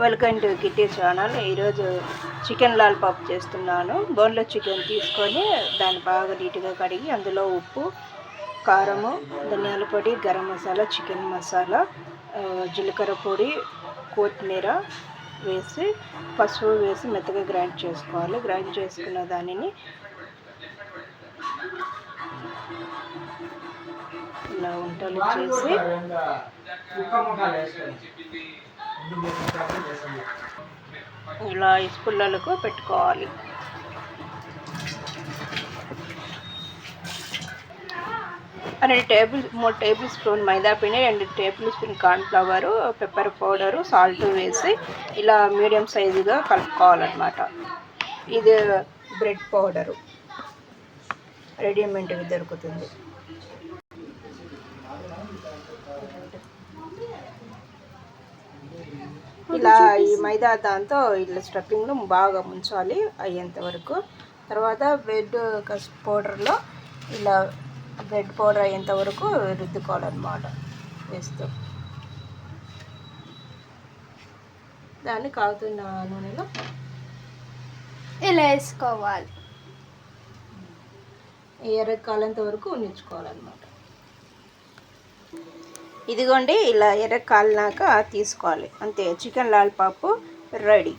Welcome to kitty channel. ఈరోజు chicken lollipop చేస్తున్నాను. Boneless chicken తీసుకొని దాన్ని బాగా నీట్గా కడిగి అందులో ఉప్పు, కారము, ధనియాల పొడి, గరం మసాలా, చికెన్ మసాలా, జీలకర్ర పొడి, కొత్తిమీర వేసి పసుపు వేసి మెత్తగా గ్రైండ్ చేసుకోవాలి. గ్రైండ్ చేసుకున్న దానిని ఇలా వంటలు చేసి ఇలా ఇసుపుల్లలకు పెట్టుకోవాలి. మూడు టేబుల్ స్పూన్ మైదా పిండి, 2 table spoon cornflour, pepper powder, salt వేసి ఇలా మీడియం సైజుగా కలుపుకోవాలన్నమాట. ఇది బ్రెడ్ పౌడరు రెడీమేడ్గా దొరుకుతుంది. ఇలా ఈ మైదా దాంతో ఇలా స్టఫింగ్ను బాగా ముంచాలి అయ్యేంత వరకు. తర్వాత బ్రెడ్ పౌడర్లో ఇలా బ్రెడ్ పౌడర్ అయ్యేంత వరకు రుద్దుకోవాలన్నమాట వేస్తూ. దాన్ని కాగుతున్న నూనెలో ఇలా వేసుకోవాలి. ఎర్రకాలేంత వరకు ఉంచుకోవాలన్నమాట. ఇదిగోండి, ఇలా ఎర్ర కాలినాక తీసుకోవాలి. అంతే, చికెన్ లాలిపాప్ రెడీ.